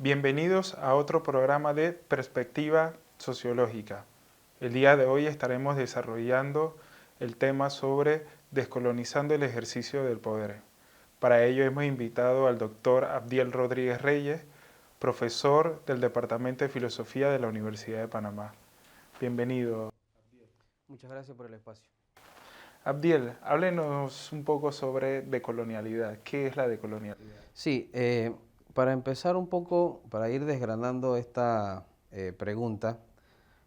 Bienvenidos a otro programa de Perspectiva Sociológica. El día de hoy estaremos desarrollando el tema sobre descolonizando el ejercicio del poder. Para ello hemos invitado al doctor Abdiel Rodríguez Reyes, profesor del Departamento de Filosofía de la Universidad de Panamá. Bienvenido. Muchas gracias por el espacio. Abdiel, háblenos un poco sobre decolonialidad. ¿Qué es la decolonialidad? Sí, para empezar un poco, para ir desgranando esta pregunta,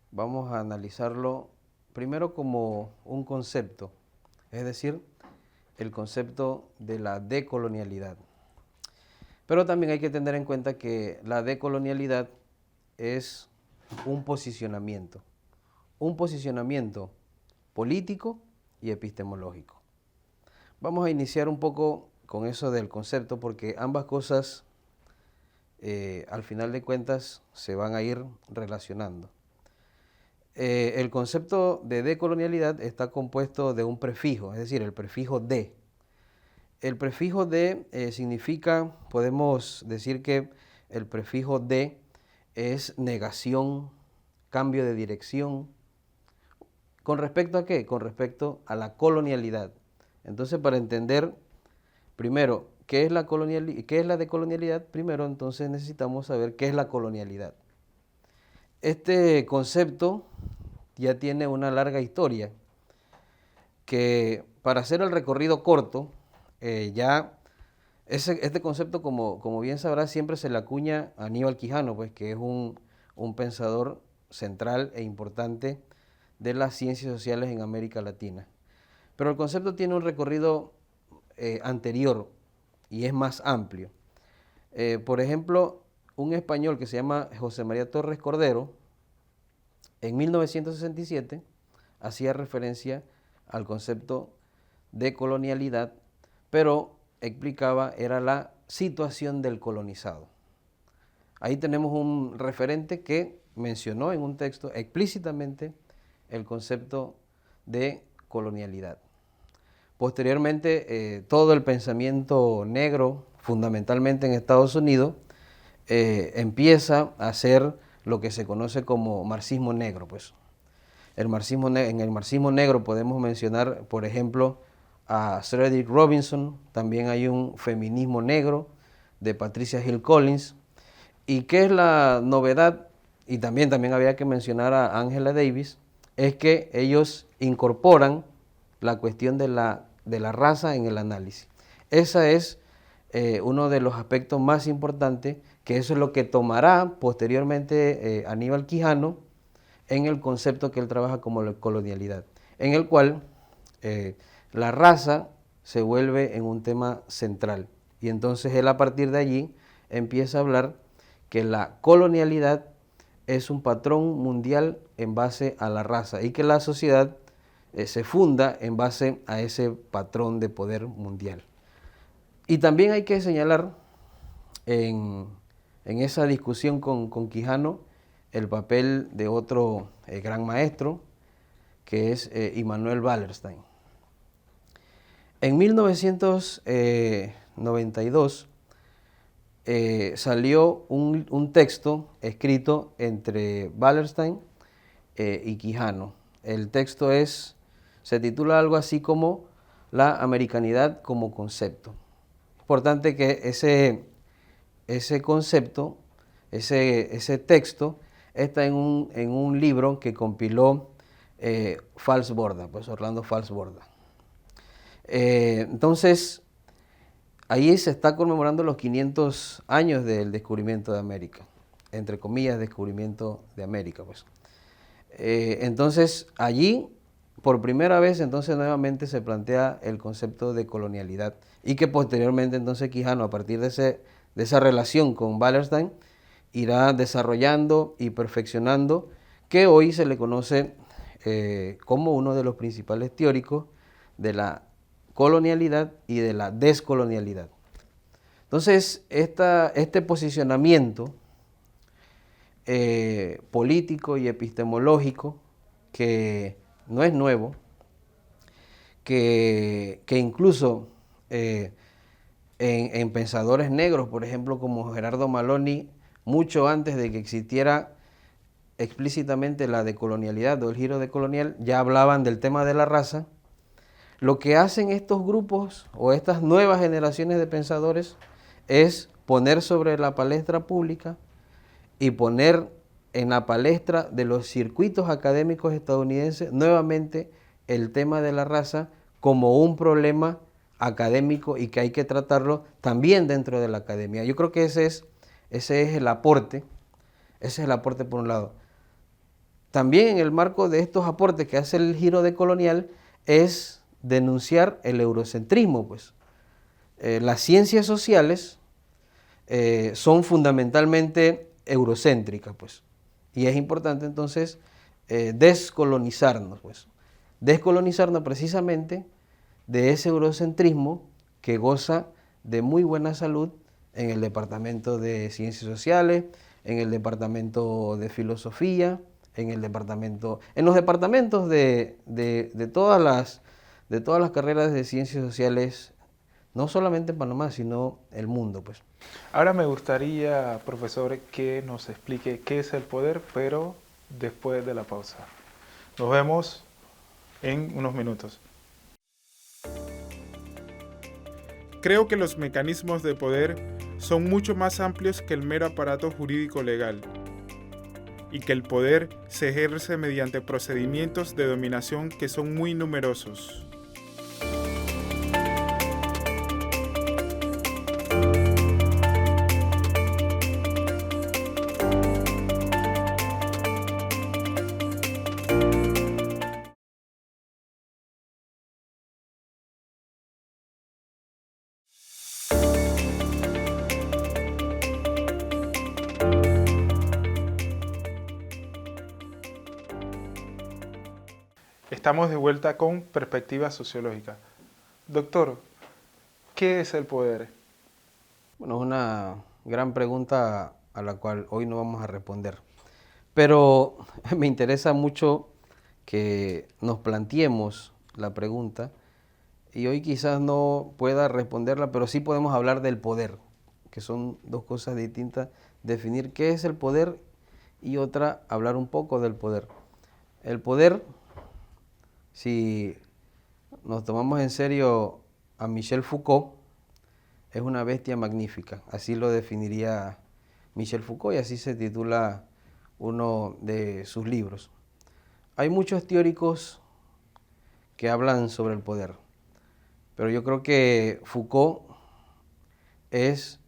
vamos a analizarlo primero como un concepto, es decir, el concepto de la decolonialidad. Pero también hay que tener en cuenta que la decolonialidad es un posicionamiento político y epistemológico. Vamos a iniciar un poco con eso del concepto porque ambas cosas al final de cuentas se van a ir relacionando. El concepto de decolonialidad está compuesto de un prefijo, es decir, el prefijo de. El prefijo de significa, podemos decir que el prefijo de es negación, cambio de dirección. ¿Con respecto a qué? Con respecto a la colonialidad. Entonces, para entender primero qué es la decolonialidad, primero entonces necesitamos saber qué es la colonialidad. Este concepto ya tiene una larga historia que, para hacer el recorrido corto, este concepto, como bien sabrás, siempre se le acuña a Aníbal Quijano, pues, que es un pensador central e importante de las ciencias sociales en América Latina. Pero el concepto tiene un recorrido anterior y es más amplio. Por ejemplo, un español que se llama José María Torres Cordero, en 1967 hacía referencia al concepto de colonialidad, pero explicaba, era la situación del colonizado. Ahí tenemos un referente que mencionó en un texto explícitamente el concepto de colonialidad. Posteriormente, todo el pensamiento negro, fundamentalmente en Estados Unidos, empieza a ser lo que se conoce como marxismo negro. Pues. En el marxismo negro podemos mencionar, por ejemplo, a Sir Edith Robinson, también hay un feminismo negro de Patricia Hill Collins. ¿Y qué es la novedad? Y también había que mencionar a Angela Davis, es que ellos incorporan la cuestión de la raza en el análisis. Ese es uno de los aspectos más importantes, que eso es lo que tomará posteriormente Aníbal Quijano en el concepto que él trabaja como la colonialidad, en el cual la raza se vuelve en un tema central. Y entonces él, a partir de allí, empieza a hablar que la colonialidad es un patrón mundial en base a la raza y que la sociedad se funda en base a ese patrón de poder mundial. Y también hay que señalar en esa discusión con Quijano el papel de otro gran maestro, que es Immanuel Wallerstein. En 1992 salió un texto escrito entre Wallerstein y Quijano. El texto se titula algo así como La americanidad como concepto. Importante que ese concepto, ese texto, está en un libro que compiló Falsborda, pues Orlando Falsborda. Entonces, ahí se está conmemorando los 500 años del descubrimiento de América, entre comillas, descubrimiento de América, pues. Entonces, allí, por primera vez, entonces nuevamente se plantea el concepto de colonialidad y que posteriormente, entonces, Quijano, a partir de esa relación con Wallerstein, irá desarrollando y perfeccionando, que hoy se le conoce como uno de los principales teóricos de la colonialidad y de la descolonialidad. Entonces, este posicionamiento político y epistemológico, que no es nuevo, que incluso en pensadores negros, por ejemplo, como Gerardo Maloni, mucho antes de que existiera explícitamente la decolonialidad o el giro decolonial, ya hablaban del tema de la raza. Lo que hacen estos grupos o estas nuevas generaciones de pensadores es poner sobre la palestra pública y poner en la palestra de los circuitos académicos estadounidenses nuevamente el tema de la raza como un problema académico y que hay que tratarlo también dentro de la academia. Yo creo que ese es el aporte, por un lado. También en el marco de estos aportes que hace el giro decolonial es denunciar el eurocentrismo, pues. Las ciencias sociales son fundamentalmente eurocéntricas, pues. Y es importante entonces descolonizarnos, pues. Descolonizarnos precisamente de ese eurocentrismo que goza de muy buena salud en el departamento de ciencias sociales, en el departamento de filosofía, en los departamentos de todas las carreras de ciencias sociales, no solamente en Panamá, sino el mundo, pues. Ahora me gustaría, profesor, que nos explique qué es el poder, pero después de la pausa. Nos vemos en unos minutos. Creo que los mecanismos de poder son mucho más amplios que el mero aparato jurídico legal, y que el poder se ejerce mediante procedimientos de dominación que son muy numerosos. Estamos de vuelta con Perspectiva Sociológica. Doctor, ¿qué es el poder? Bueno, es una gran pregunta a la cual hoy no vamos a responder. Pero me interesa mucho que nos planteemos la pregunta y hoy quizás no pueda responderla, pero sí podemos hablar del poder, que son dos cosas distintas. Definir qué es el poder y otra, hablar un poco del poder. El poder, si nos tomamos en serio a Michel Foucault, es una bestia magnífica, así lo definiría Michel Foucault y así se titula uno de sus libros. Hay muchos teóricos que hablan sobre el poder, pero yo creo que Foucault es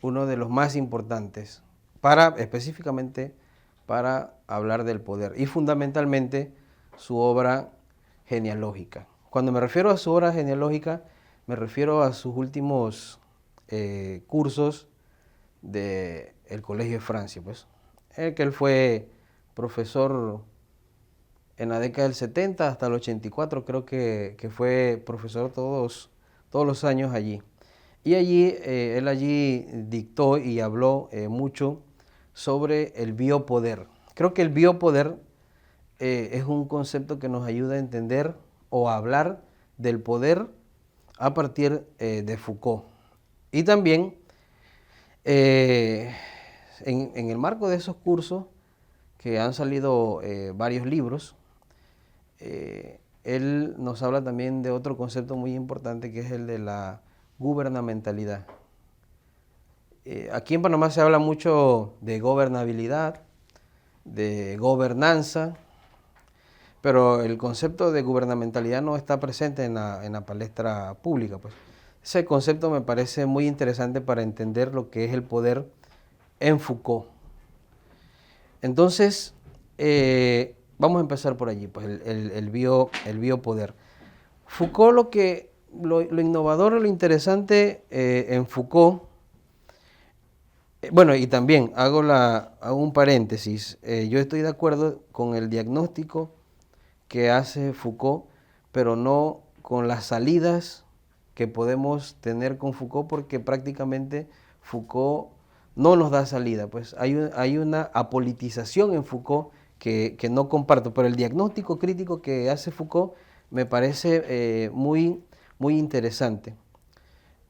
uno de los más importantes específicamente para hablar del poder y fundamentalmente su obra genealógica. Cuando me refiero a su obra genealógica, me refiero a sus últimos cursos del Colegio de Francia, pues. Que él fue profesor en la década del 70 hasta el 84, creo que fue profesor todos los años allí. Y él allí dictó y habló mucho sobre el biopoder. Creo que el biopoder es un concepto que nos ayuda a entender o a hablar del poder a partir de Foucault. Y también en el marco de esos cursos que han salido varios libros, él nos habla también de otro concepto muy importante que es el de la gubernamentalidad. Aquí en Panamá se habla mucho de gobernabilidad, de gobernanza, pero el concepto de gubernamentalidad no está presente en la palestra pública, pues. Ese concepto me parece muy interesante para entender lo que es el poder en Foucault. Entonces, vamos a empezar por allí, pues el biopoder. Foucault, lo innovador, lo interesante en Foucault, bueno, y también hago un paréntesis, yo estoy de acuerdo con el diagnóstico que hace Foucault, pero no con las salidas que podemos tener con Foucault, porque prácticamente Foucault no nos da salida. Pues hay una apolitización en Foucault que no comparto, pero el diagnóstico crítico que hace Foucault me parece muy, muy interesante.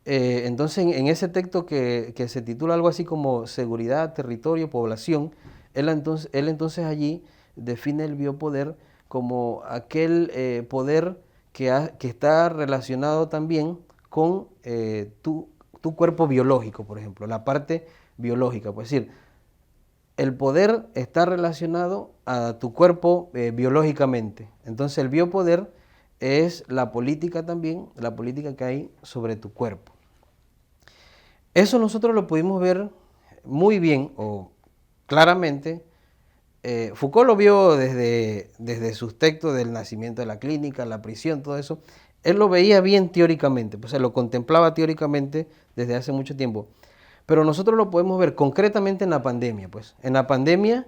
Entonces, en ese texto que se titula algo así como Seguridad, Territorio, Población, él entonces allí define el biopoder como aquel poder que está relacionado también con tu cuerpo biológico, por ejemplo, la parte biológica. Es decir, el poder está relacionado a tu cuerpo biológicamente. Entonces el biopoder es la política también, la política que hay sobre tu cuerpo. Eso nosotros lo pudimos ver muy bien o claramente. Foucault lo vio desde sus textos del nacimiento de la clínica, la prisión, todo eso. Él lo veía bien teóricamente, pues se lo contemplaba teóricamente desde hace mucho tiempo. Pero nosotros lo podemos ver concretamente en la pandemia, pues. En la pandemia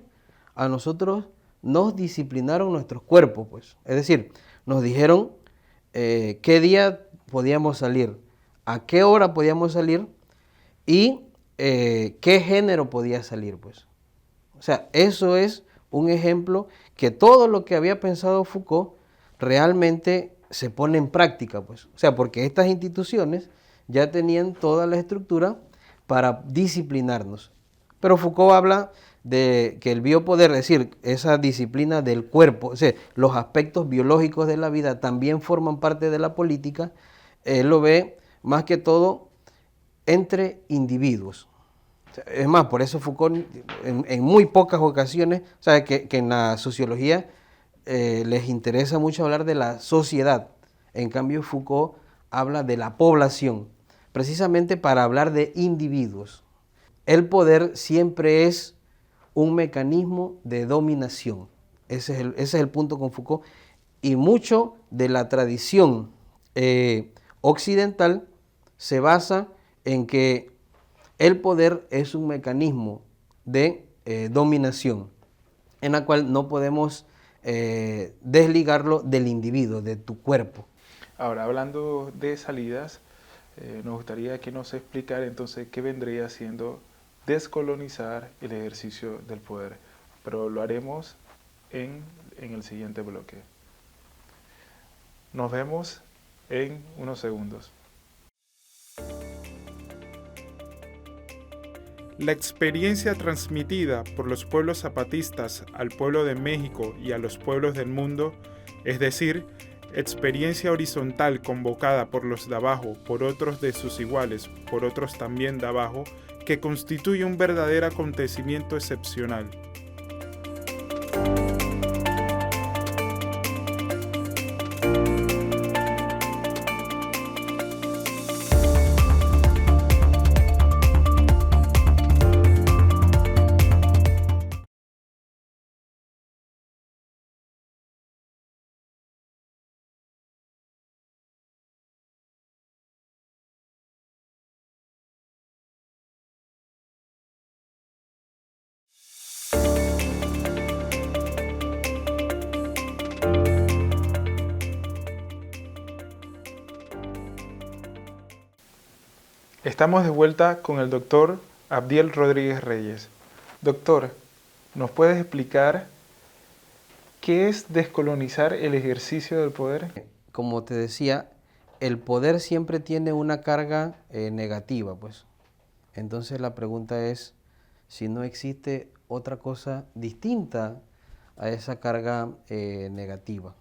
a nosotros nos disciplinaron nuestros cuerpos, pues. Es decir, nos dijeron qué día podíamos salir, a qué hora podíamos salir y qué género podía salir, pues. O sea, eso es un ejemplo que todo lo que había pensado Foucault realmente se pone en práctica, pues. O sea, porque estas instituciones ya tenían toda la estructura para disciplinarnos. Pero Foucault habla de que el biopoder, es decir, esa disciplina del cuerpo, o sea, los aspectos biológicos de la vida también forman parte de la política. Él lo ve más que todo entre individuos. Es más, por eso Foucault en muy pocas ocasiones, sabe que en la sociología les interesa mucho hablar de la sociedad. En cambio, Foucault habla de la población, precisamente para hablar de individuos. El poder siempre es un mecanismo de dominación. Ese es el punto con Foucault. Y mucho de la tradición occidental se basa en que el poder es un mecanismo de dominación en la cual no podemos desligarlo del individuo, de tu cuerpo. Ahora, hablando de salidas, nos gustaría que nos explicara entonces qué vendría siendo descolonizar el ejercicio del poder, pero lo haremos en el siguiente bloque. Nos vemos en unos segundos. La experiencia transmitida por los pueblos zapatistas al pueblo de México y a los pueblos del mundo, es decir, experiencia horizontal convocada por los de abajo, por otros de sus iguales, por otros también de abajo, que constituye un verdadero acontecimiento excepcional. Estamos de vuelta con el doctor Abdiel Rodríguez Reyes. Doctor, ¿nos puedes explicar qué es descolonizar el ejercicio del poder? Como te decía, el poder siempre tiene una carga negativa, pues. Entonces la pregunta es si no existe otra cosa distinta a esa carga negativa.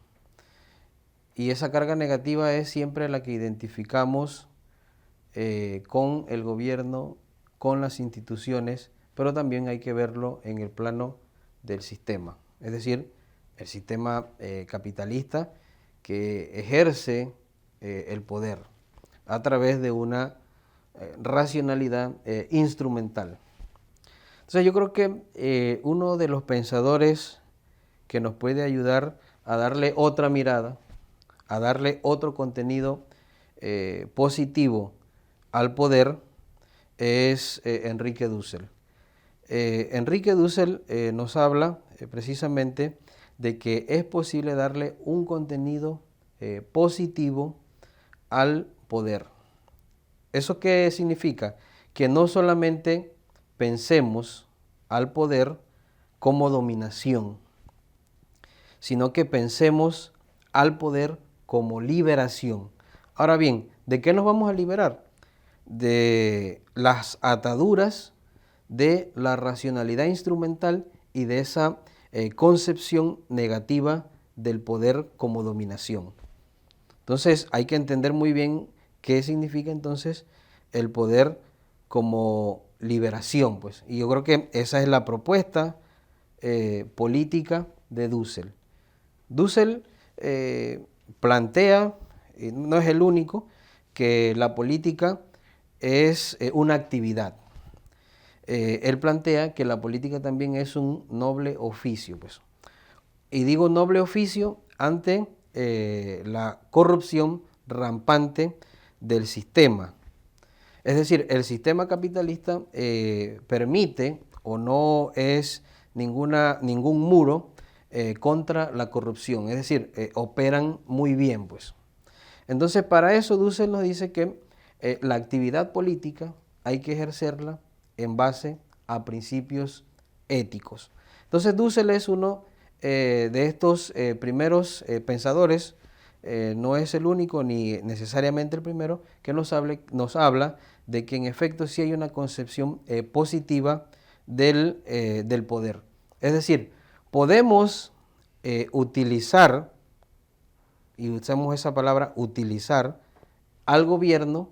Y esa carga negativa es siempre la que identificamos con el gobierno, con las instituciones, pero también hay que verlo en el plano del sistema, es decir, el sistema capitalista que ejerce el poder a través de una racionalidad instrumental. Entonces yo creo que uno de los pensadores que nos puede ayudar a darle otra mirada, a darle otro contenido positivo al poder es Enrique Dussel. Enrique Dussel nos habla precisamente de que es posible darle un contenido positivo al poder. ¿Eso qué significa? Que no solamente pensemos al poder como dominación, sino que pensemos al poder como liberación. Ahora bien, ¿de qué nos vamos a liberar? de las ataduras de la racionalidad instrumental y de esa concepción negativa del poder como dominación. Entonces hay que entender muy bien qué significa entonces el poder como liberación, pues. Y yo creo que esa es la propuesta política de Dussel. Dussel plantea, no es el único, que la política es una actividad. Él plantea que la política también es un noble oficio, pues. Y digo noble oficio ante la corrupción rampante del sistema. Es decir, el sistema capitalista permite o no es ningún muro contra la corrupción, es decir, operan muy bien, pues. Entonces, para eso Dussel nos dice que la actividad política hay que ejercerla en base a principios éticos. Entonces, Dussel es uno de estos primeros pensadores, no es el único ni necesariamente el primero, que nos habla de que en efecto sí hay una concepción positiva del poder. Es decir, podemos utilizar, y usamos esa palabra utilizar, al gobierno,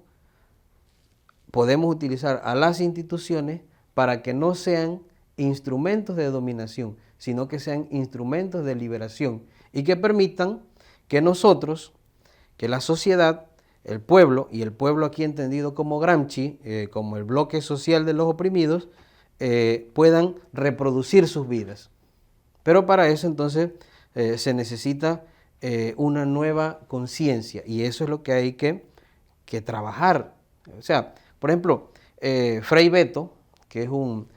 podemos utilizar a las instituciones para que no sean instrumentos de dominación, sino que sean instrumentos de liberación y que permitan que nosotros, que la sociedad, el pueblo, y el pueblo aquí entendido como Gramsci, como el bloque social de los oprimidos, puedan reproducir sus vidas. Pero para eso entonces se necesita una nueva conciencia y eso es lo que hay que trabajar. O sea, por ejemplo, Fray Beto, que es un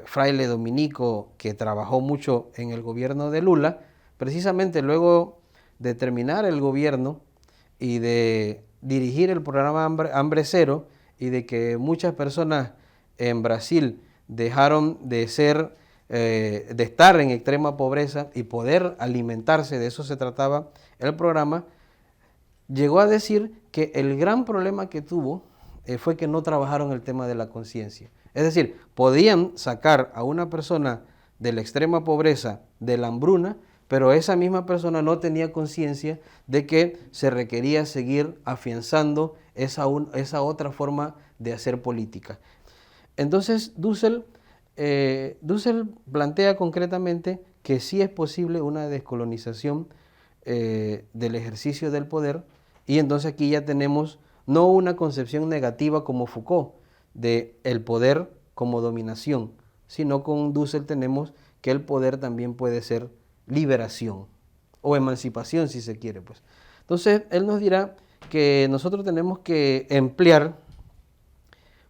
fraile dominico que trabajó mucho en el gobierno de Lula, precisamente luego de terminar el gobierno y de dirigir el programa Hambre Cero y de que muchas personas en Brasil dejaron de estar en extrema pobreza y poder alimentarse, de eso se trataba el programa, llegó a decir que el gran problema que tuvo fue que no trabajaron el tema de la conciencia. Es decir, podían sacar a una persona de la extrema pobreza, de la hambruna, pero esa misma persona no tenía conciencia de que se requería seguir afianzando esa otra forma de hacer política. Entonces, Dussel plantea concretamente que sí es posible una descolonización del ejercicio del poder, y entonces aquí ya tenemos no una concepción negativa como Foucault de el poder como dominación, sino con Dussel tenemos que el poder también puede ser liberación o emancipación si se quiere, pues. Entonces él nos dirá que nosotros tenemos que emplear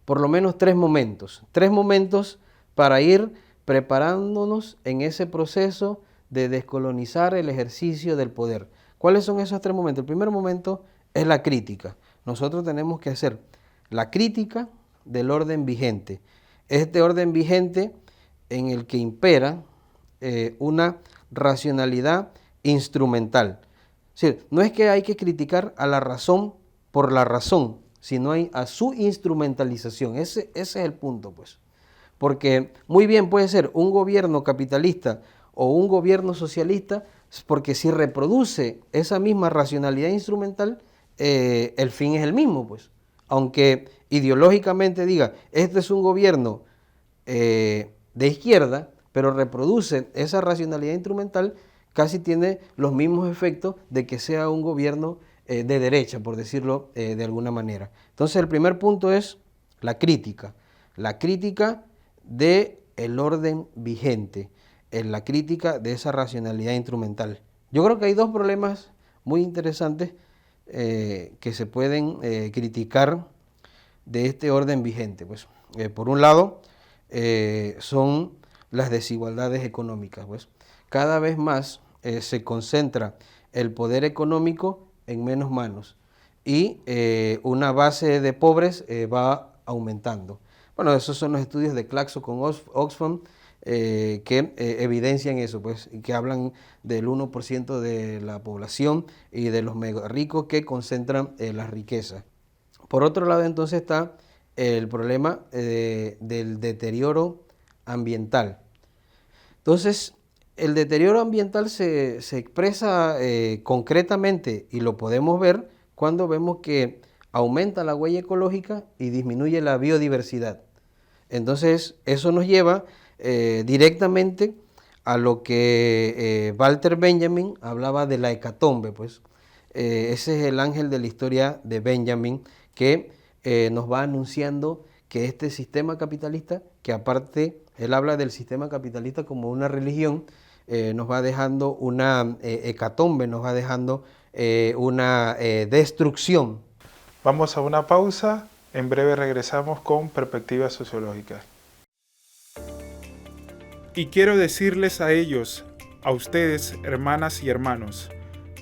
por lo menos tres momentos para ir preparándonos en ese proceso de descolonizar el ejercicio del poder. ¿Cuáles son esos tres momentos? El primer momento es la crítica. Nosotros tenemos que hacer la crítica del orden vigente. Este orden vigente en el que impera una racionalidad instrumental. Es decir, no es que hay que criticar a la razón por la razón, sino a su instrumentalización. Ese es el punto, pues. Porque muy bien puede ser un gobierno capitalista o un gobierno socialista, porque si reproduce esa misma racionalidad instrumental, el fin es el mismo, pues. Aunque ideológicamente diga, este es un gobierno de izquierda, pero reproduce esa racionalidad instrumental, casi tiene los mismos efectos de que sea un gobierno de derecha, por decirlo de alguna manera. Entonces el primer punto es la crítica del orden vigente, la crítica de esa racionalidad instrumental. Yo creo que hay dos problemas muy interesantes que se pueden criticar de este orden vigente. Pues, por un lado, son las desigualdades económicas. Pues. Cada vez más se concentra el poder económico en menos manos y una base de pobres va aumentando. Bueno, esos son los estudios de Claxo con Oxfam que evidencian eso, pues, que hablan del 1% de la población y de los mega ricos que concentran las riquezas. Por otro lado, entonces está el problema del deterioro ambiental. Entonces, el deterioro ambiental se expresa concretamente y lo podemos ver cuando vemos que aumenta la huella ecológica y disminuye la biodiversidad. Entonces, eso nos lleva directamente a lo que Walter Benjamin hablaba de la hecatombe, pues. Ese es el ángel de la historia de Benjamin que nos va anunciando que este sistema capitalista, que aparte él habla del sistema capitalista como una religión, nos va dejando una hecatombe, nos va dejando una destrucción. Vamos a una pausa, en breve regresamos con Perspectiva Sociológica. Y quiero decirles a ellos, a ustedes, hermanas y hermanos,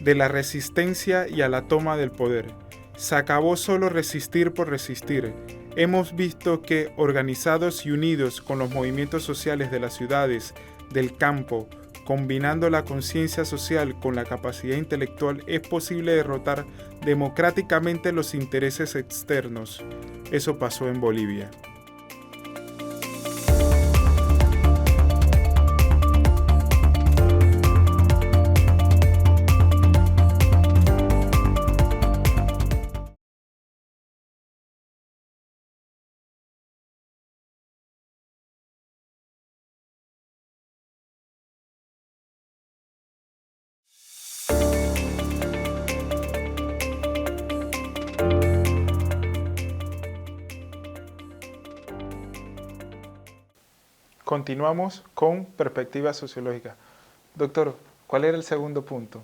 de la resistencia y a la toma del poder. Se acabó solo resistir por resistir. Hemos visto que, organizados y unidos con los movimientos sociales de las ciudades, del campo, combinando la conciencia social con la capacidad intelectual, es posible derrotar democráticamente los intereses externos. Eso pasó en Bolivia. Continuamos con Perspectiva Sociológica. Doctor, ¿cuál era el segundo punto?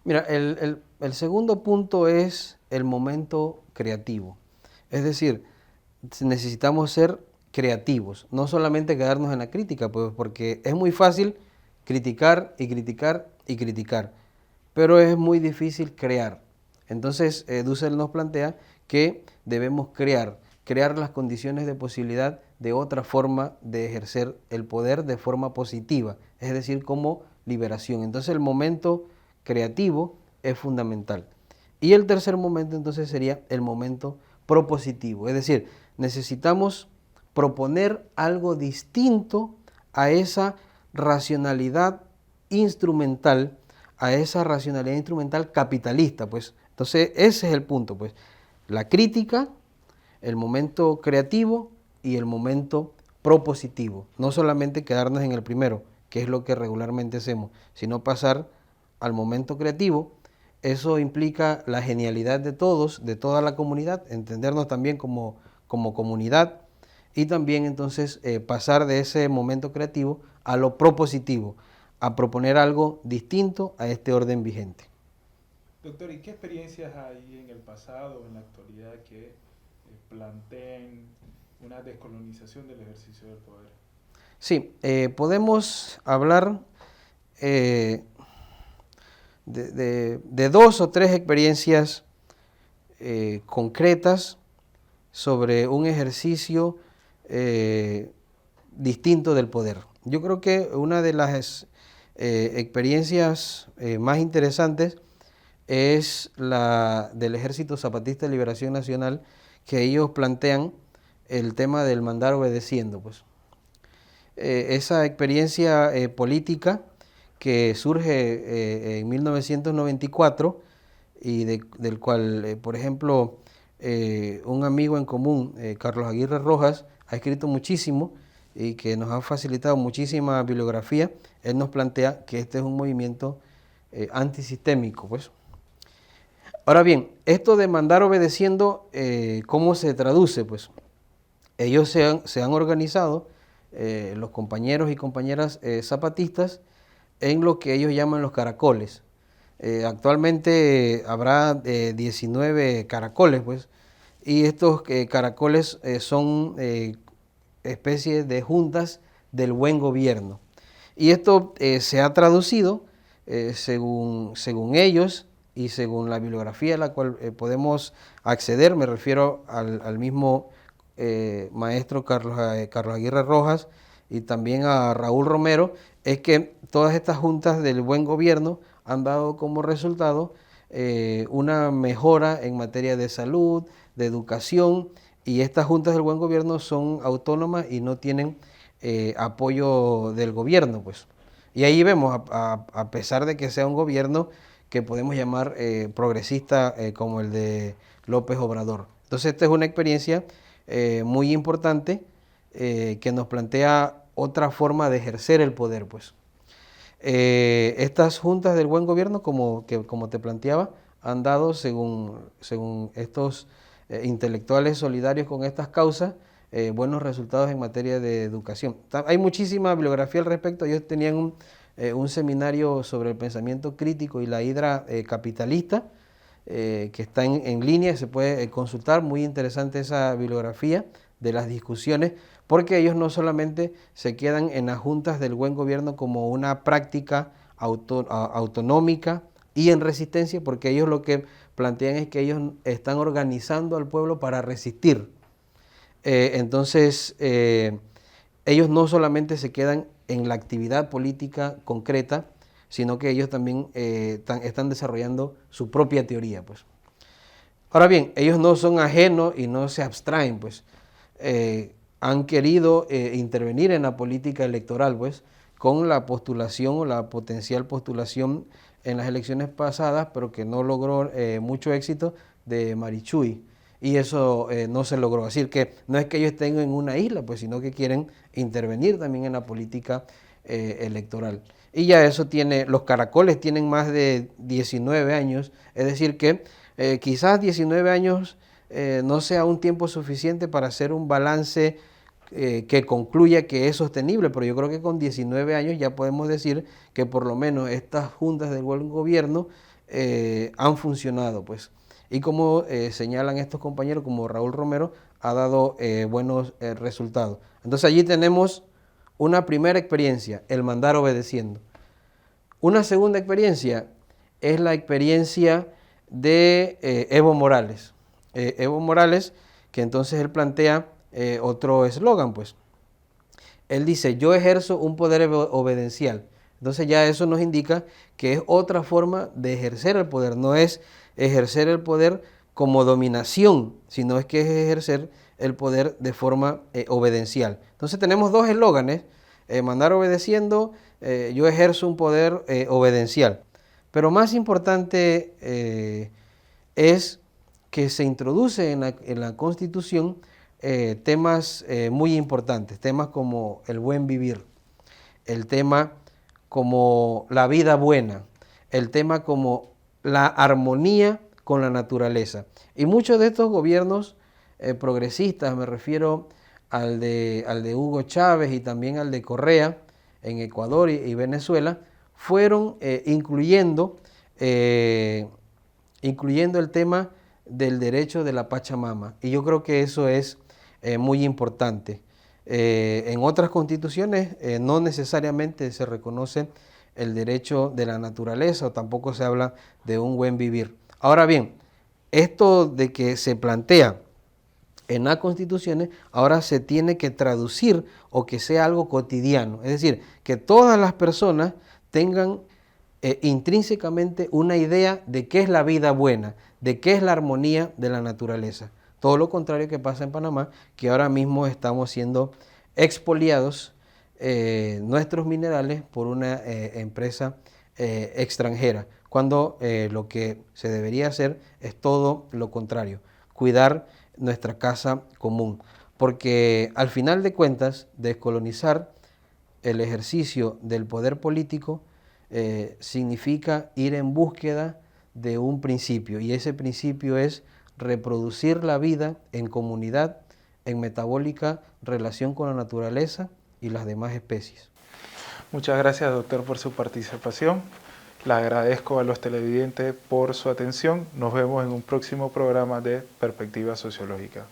Mira, el segundo punto es el momento creativo. Es decir, necesitamos ser creativos, no solamente quedarnos en la crítica, pues, porque es muy fácil criticar y criticar y criticar, pero es muy difícil crear. Entonces, Dussel nos plantea que debemos crear las condiciones de posibilidad de otra forma de ejercer el poder de forma positiva, es decir, como liberación. Entonces, el momento creativo es fundamental. Y el tercer momento entonces sería el momento propositivo, es decir, necesitamos proponer algo distinto a esa racionalidad instrumental, capitalista, pues. Entonces, ese es el punto, pues. La crítica, el momento creativo y el momento propositivo. No solamente quedarnos en el primero, que es lo que regularmente hacemos, sino pasar al momento creativo. Eso implica la genialidad de todos, de toda la comunidad, entendernos también como comunidad y también entonces pasar de ese momento creativo a lo propositivo, a proponer algo distinto a este orden vigente. Doctor, ¿y qué experiencias hay en el pasado o en la actualidad que planteen una descolonización del ejercicio del poder? Sí, podemos hablar de dos o tres experiencias concretas sobre un ejercicio distinto del poder. Yo creo que una de las experiencias más interesantes es la del Ejército Zapatista de Liberación Nacional, que ellos plantean el tema del mandar obedeciendo, pues. Esa experiencia política que surge en 1994 y del cual, por ejemplo, un amigo en común, Carlos Aguirre Rojas, ha escrito muchísimo y que nos ha facilitado muchísima bibliografía. Él nos plantea que este es un movimiento antisistémico, pues. Ahora bien, esto de mandar obedeciendo, ¿cómo se traduce? Pues ellos se han organizado, los compañeros y compañeras zapatistas, en lo que ellos llaman los caracoles. Actualmente habrá 19 caracoles, pues, y estos caracoles son especies de juntas del buen gobierno. Y esto se ha traducido, según ellos y según la bibliografía a la cual podemos acceder, me refiero al mismo maestro Carlos Aguirre Rojas y también a Raúl Romero, es que todas estas juntas del buen gobierno han dado como resultado una mejora en materia de salud, de educación, y estas juntas del buen gobierno son autónomas y no tienen apoyo del gobierno, pues. Y ahí vemos, a pesar de que sea un gobierno que podemos llamar progresista como el de López Obrador. Entonces esta es una experiencia muy importante que nos plantea otra forma de ejercer el poder, pues. Estas juntas del buen gobierno, como te planteaba, han dado, según estos intelectuales solidarios con estas causas, buenos resultados en materia de educación. Hay muchísima bibliografía al respecto. Ellos tenían un seminario sobre el pensamiento crítico y la hidra capitalista, que está en línea, se puede consultar, muy interesante esa bibliografía de las discusiones, porque ellos no solamente se quedan en las juntas del buen gobierno como una práctica autonómica y en resistencia, porque ellos lo que plantean es que ellos están organizando al pueblo para resistir. Entonces, ellos no solamente se quedan en la actividad política concreta, sino que ellos también están desarrollando su propia teoría, pues. Ahora bien, ellos no son ajenos y no se abstraen, pues. Han querido intervenir en la política electoral, pues, con la postulación o la potencial postulación en las elecciones pasadas, pero que no logró mucho éxito, de Marichuy. Y eso no se logró. Es decir, que no es que ellos estén en una isla, pues, sino que quieren intervenir también en la política electoral. Y ya eso tiene, los caracoles tienen más de 19 años, es decir que quizás 19 años no sea un tiempo suficiente para hacer un balance que concluya que es sostenible, pero yo creo que con 19 años ya podemos decir que por lo menos estas juntas del buen gobierno han funcionado, pues. Y como señalan estos compañeros, como Raúl Romero, ha dado buenos resultados. Entonces allí tenemos una primera experiencia, el mandar obedeciendo. Una segunda experiencia es la experiencia de Evo Morales. Evo Morales, que entonces él plantea otro eslogan, pues. Él dice, yo ejerzo un poder obedencial. Entonces ya eso nos indica que es otra forma de ejercer el poder. No es ejercer el poder como dominación, sino es que es ejercer el poder de forma obedencial. Entonces tenemos dos eslóganes, mandar obedeciendo, yo ejerzo un poder obedencial. Pero más importante es que se introduce en la Constitución temas muy importantes, temas como el buen vivir, el tema como la vida buena, el tema como la armonía con la naturaleza. Y muchos de estos gobiernos progresistas, me refiero al de Hugo Chávez y también al de Correa en Ecuador y Venezuela, fueron incluyendo el tema del derecho de la Pachamama. Y yo creo que eso es muy importante. En otras constituciones no necesariamente se reconoce el derecho de la naturaleza o tampoco se habla de un buen vivir. Ahora bien, esto de que se plantea en las constituciones ahora se tiene que traducir o que sea algo cotidiano. Es decir, que todas las personas tengan intrínsecamente una idea de qué es la vida buena, de qué es la armonía de la naturaleza. Todo lo contrario que pasa en Panamá, que ahora mismo estamos siendo expoliados nuestros minerales por una empresa extranjera, cuando lo que se debería hacer es todo lo contrario, cuidar nuestra casa común, porque al final de cuentas, descolonizar el ejercicio del poder político significa ir en búsqueda de un principio, y ese principio es reproducir la vida en comunidad, en metabólica relación con la naturaleza y las demás especies. Muchas gracias, doctor, por su participación. Le agradezco a los televidentes por su atención. Nos vemos en un próximo programa de Perspectiva Sociológica.